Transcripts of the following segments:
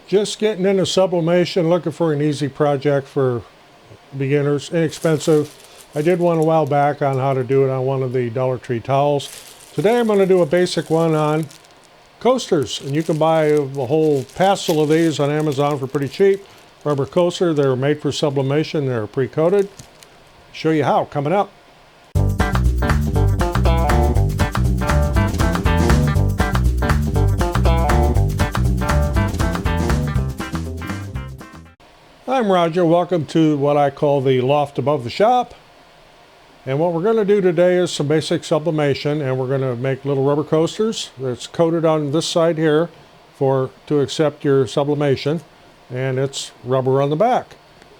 Just getting into sublimation, looking for an easy project for beginners, inexpensive. I did one a while back on how to do it on one of the Dollar Tree towels. Today I'm going to do a basic one on coasters, and you can buy a whole passel of these on Amazon for pretty cheap. Rubber coaster, they're made for sublimation, they're pre-coated. Show you how coming up. I'm Roger, welcome to what I call the loft above the shop. And what we're going to do today is some basic sublimation, and we're going to make little rubber coasters that's coated on this side here to accept your sublimation, and it's rubber on the back.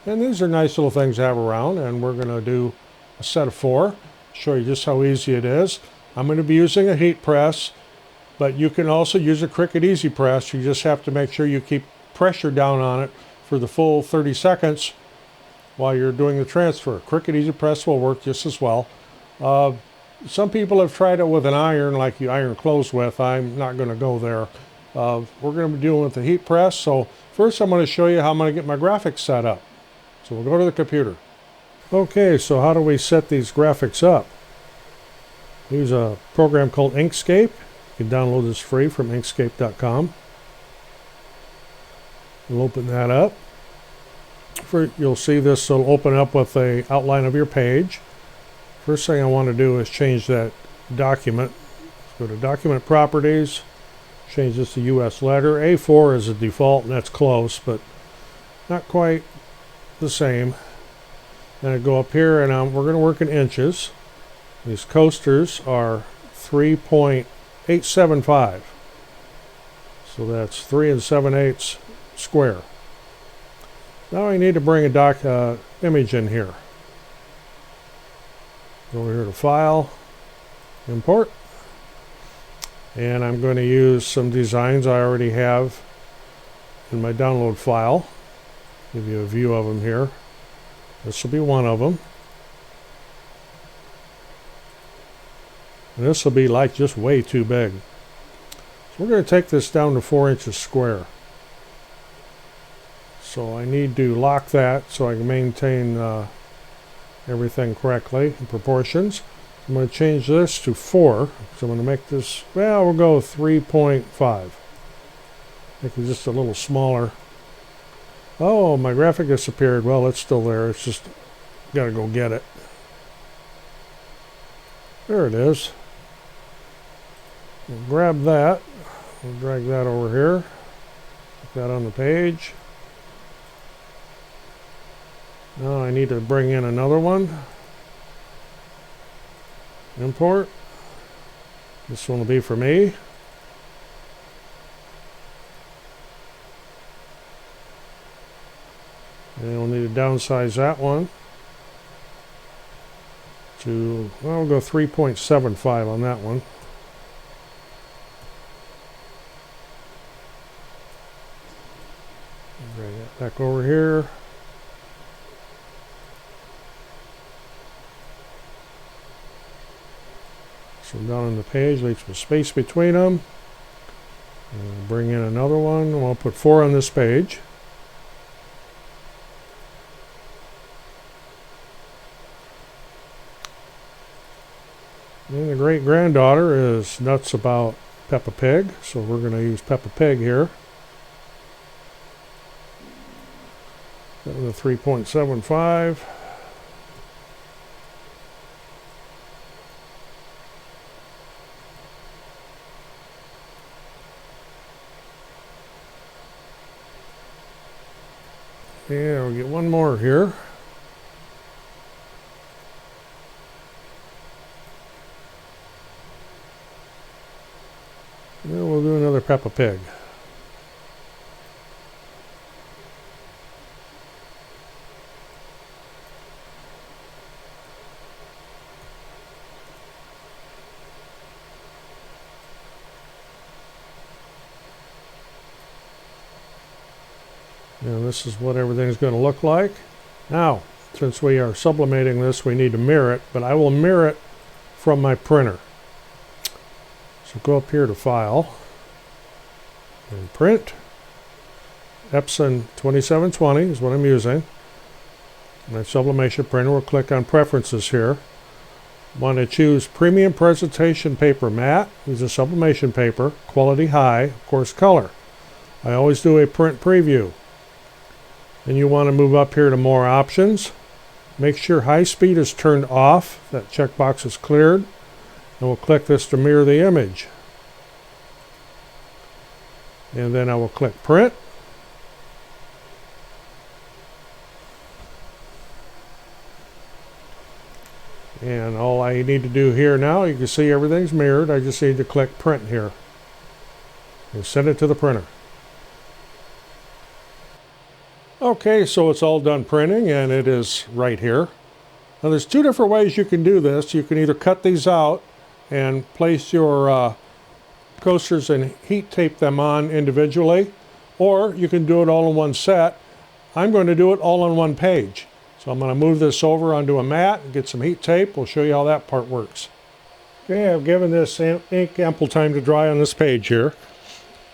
And these are nice little things to have around, and we're going to do a set of 4, show you just how easy it is. I'm going to be using a heat press, but you can also use a Cricut Easy Press. You just have to make sure you keep pressure down on it for the full 30 seconds while you're doing the transfer. Cricut Easy Press will work just as well. Some people have tried it with an iron, like you iron clothes with. I'm not going to go there. We're going to be dealing with the heat press. So first I'm going to show you how I'm going to get my graphics set up. So we'll go to the computer. Okay, so how do we set these graphics up? Use a program called Inkscape. You can download this free from inkscape.com. We'll open that up. You'll see this will open up with an outline of your page. First thing I want to do is change that document. Let's go to Document Properties, change this to US letter. A4 is a default, and that's close, but not quite the same. Then I go up here, and we're going to work in inches. These coasters are 3.875. So that's 3 7/8 square. Now I need to bring a image in here. Go over here to File, Import, and I'm going to use some designs I already have in my download file. Give you a view of them here. This will be one of them. And this will be like just way too big. So we're going to take this down to 4 inches square. So I need to lock that so I can maintain everything correctly in proportions. I'm going to change this to 4. So I'm going to make this, well, we'll go 3.5. Make it just a little smaller. Oh, my graphic disappeared. Well, it's still there. It's just, got to go get it. There it is. We'll grab that. We'll drag that over here. Put that on the page. Now I need to bring in another one. Import. This one will be for me. And we'll need to downsize that one to, well, we'll go 3.75 on that one. Bring that back over here. So down on the page, leave some space between them. And bring in another one. We'll put 4 on this page. And the great-granddaughter is nuts about Peppa Pig, so we're going to use Peppa Pig here. That was a 3.75. Yeah, we'll get one more here. And we'll do another Peppa Pig. And this is what everything's going to look like. Now, since we are sublimating this, we need to mirror it, but I will mirror it from my printer. So go up here to File and Print. Epson 2720 is what I'm using. My sublimation printer. We'll click on Preferences here. Want to choose Premium Presentation Paper Matte. Use a sublimation paper. Quality High. Of course, color. I always do a print preview. Then you want to move up here to More Options. Make sure High Speed is turned off. That checkbox is cleared. And we'll click this to mirror the image. And then I will click Print. And all I need to do here now, you can see everything's mirrored. I just need to click Print here. And send it to the printer. Okay, so it's all done printing, and it is right here. Now there's two different ways you can do this. You can either cut these out and place your coasters and heat tape them on individually, or you can do it all in one set. I'm going to do it all on one page. So I'm going to move this over onto a mat and get some heat tape. We'll show you how that part works. Okay, I've given this ink ample time to dry on this page here.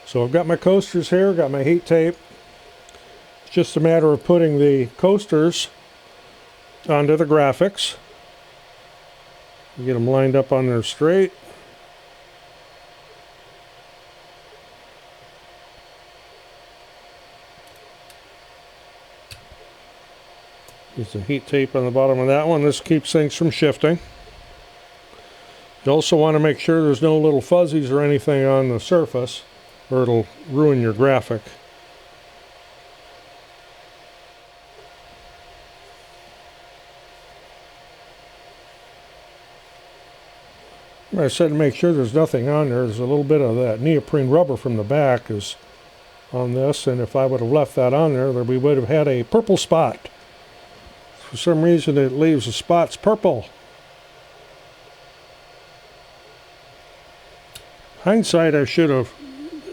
So I've got my coasters here, got my heat tape. It's just a matter of putting the coasters onto the graphics. Get them lined up on there straight. Use the heat tape on the bottom of that one. This keeps things from shifting. You also want to make sure there's no little fuzzies or anything on the surface, or it'll ruin your graphic. I said to make sure there's nothing on there. There's a little bit of that neoprene rubber from the back is on this, and if I would have left that on there, we would have had a purple spot. For some reason it leaves the spots purple. Hindsight, I should have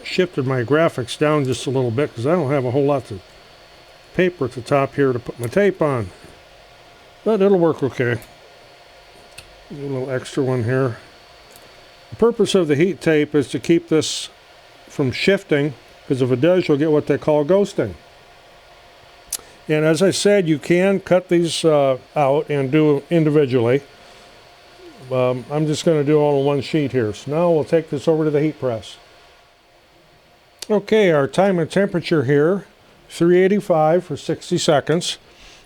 shifted my graphics down just a little bit because I don't have a whole lot of paper at the top here to put my tape on. But it'll work okay. A little extra one here. The purpose of the heat tape is to keep this from shifting, because if it does, you'll get what they call ghosting. And as I said, you can cut these out and do individually. I'm just going to do all in one sheet here. So now we'll take this over to the heat press. Okay, our time and temperature here, 385 for 60 seconds.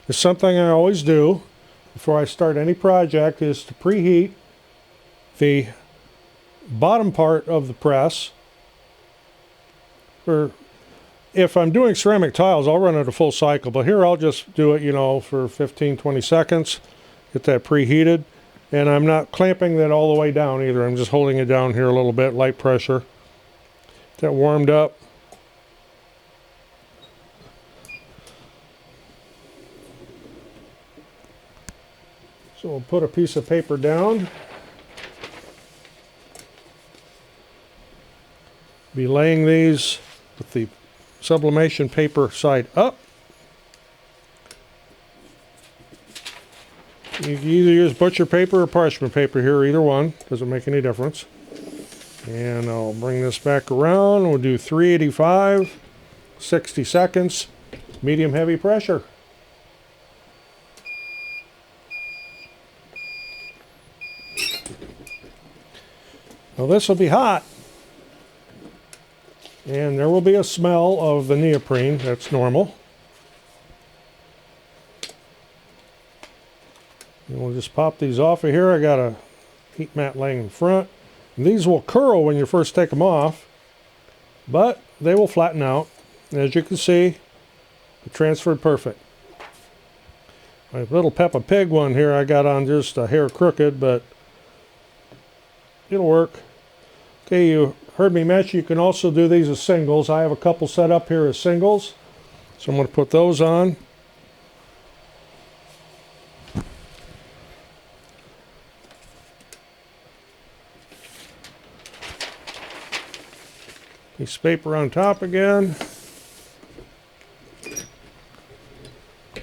It's something I always do before I start any project, is to preheat the bottom part of the press. If I'm doing ceramic tiles, I'll run it a full cycle, but here I'll just do it, for 15-20 seconds, get that preheated, and I'm not clamping that all the way down either. I'm just holding it down here a little bit, light pressure. Get that warmed up. So we'll put a piece of paper down. Be laying these with the sublimation paper side up. You can either use butcher paper or parchment paper here, either one, doesn't make any difference. And I'll bring this back around. We'll do 385, 60 seconds, medium heavy pressure. Now this will be hot. And there will be a smell of the neoprene. That's normal. And we'll just pop these off of here. I got a heat mat laying in front. And these will curl when you first take them off, but they will flatten out. And as you can see, it transferred perfect. My little Peppa Pig one here I got on just a hair crooked, but it'll work. Okay, you heard me mention you can also do these as singles. I have a couple set up here as singles, so I'm going to put those on. Piece of paper on top again.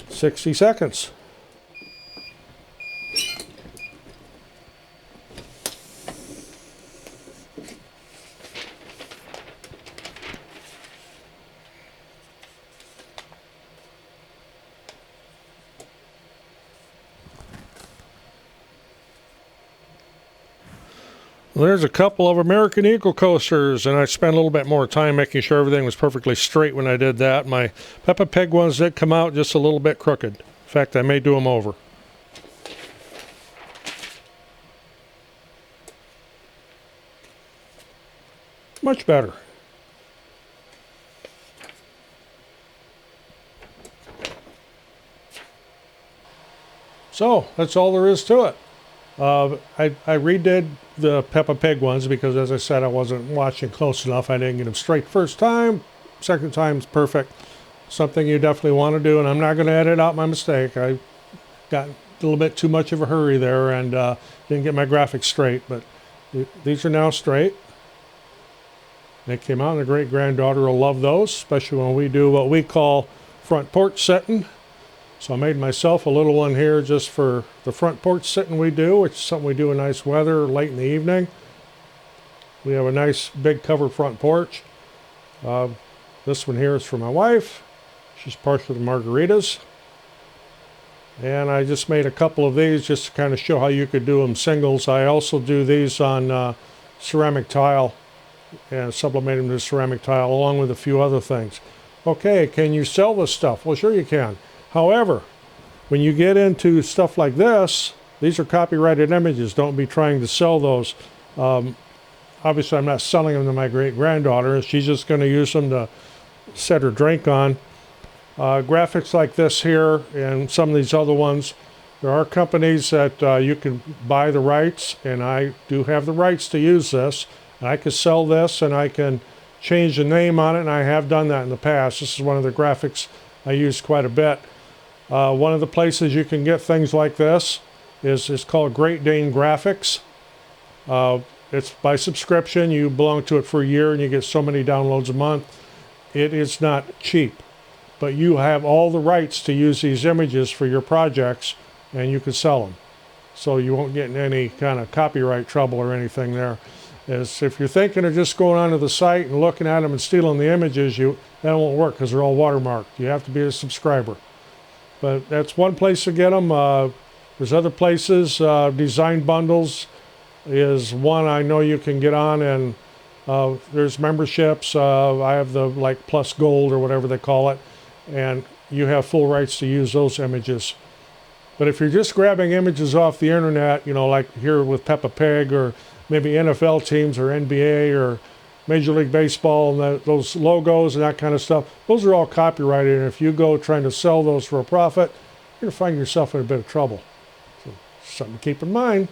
60 seconds. There's a couple of American Eagle coasters, and I spent a little bit more time making sure everything was perfectly straight when I did that. My Peppa Pig ones did come out just a little bit crooked. In fact, I may do them over. Much better. So, that's all there is to it. I redid the Peppa Pig ones because, as I said, I wasn't watching close enough. I didn't get them straight first time. Second time's perfect. Something you definitely want to do, and I'm not going to edit out my mistake. I got a little bit too much of a hurry there and didn't get my graphics straight, but these are now straight. They came out, and the great-granddaughter will love those, especially when we do what we call front porch sitting. So I made myself a little one here just for the front porch sitting we do, which is something we do in nice weather late in the evening. We have a nice big covered front porch. This one here is for my wife. She's partial to margaritas. And I just made a couple of these just to kind of show how you could do them singles. I also do these on ceramic tile and sublimate them to ceramic tile along with a few other things. Okay, can you sell this stuff? Well, sure you can. However, when you get into stuff like this, these are copyrighted images. Don't be trying to sell those. Obviously, I'm not selling them to my great-granddaughter. She's just going to use them to set her drink on. Graphics like this here and some of these other ones, there are companies that you can buy the rights, and I do have the rights to use this. And I can sell this, and I can change the name on it, and I have done that in the past. This is one of the graphics I use quite a bit. One of the places you can get things like this is called Great Dane Graphics. It's by subscription. You belong to it for a year and you get so many downloads a month. It is not cheap, but you have all the rights to use these images for your projects, and you can sell them. So you won't get in any kind of copyright trouble or anything there. As if you're thinking of just going onto the site and looking at them and stealing the images, that won't work because they're all watermarked. You have to be a subscriber. But that's one place to get them. There's other places. Design Bundles is one I know you can get on, and there's memberships. I have the Plus Gold or whatever they call it, and you have full rights to use those images. But if you're just grabbing images off the internet, like here with Peppa Pig, or maybe NFL teams or NBA or Major League Baseball and those logos and that kind of stuff, those are all copyrighted, and if you go trying to sell those for a profit, you're going to find yourself in a bit of trouble. So something to keep in mind.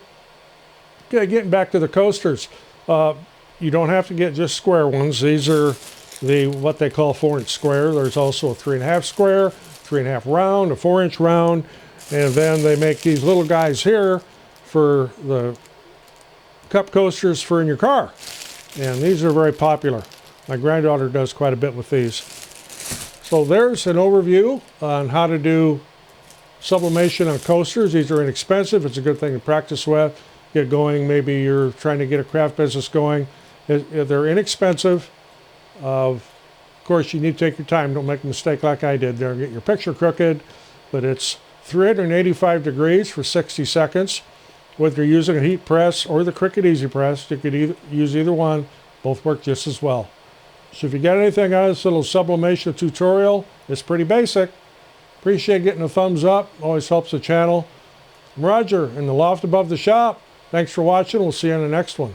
Okay, getting back to the coasters. You don't have to get just square ones. These are what they call 4-inch square. There's also a 3.5 square, 3.5 round, a 4-inch round, and then they make these little guys here for the cup coasters for in your car. And these are very popular. My granddaughter does quite a bit with these. So there's an overview on how to do sublimation on coasters. These are inexpensive. It's a good thing to practice with. Get going. Maybe you're trying to get a craft business going. They're inexpensive. Of course, you need to take your time. Don't make a mistake like I did there and get your picture crooked. But it's 385 degrees for 60 seconds. Whether you're using a heat press or the Cricut Easy Press, you could use either one. Both work just as well. So if you got anything out of this little sublimation tutorial, it's pretty basic. Appreciate getting a thumbs up. Always helps the channel. I'm Roger in the loft above the shop. Thanks for watching. We'll see you in the next one.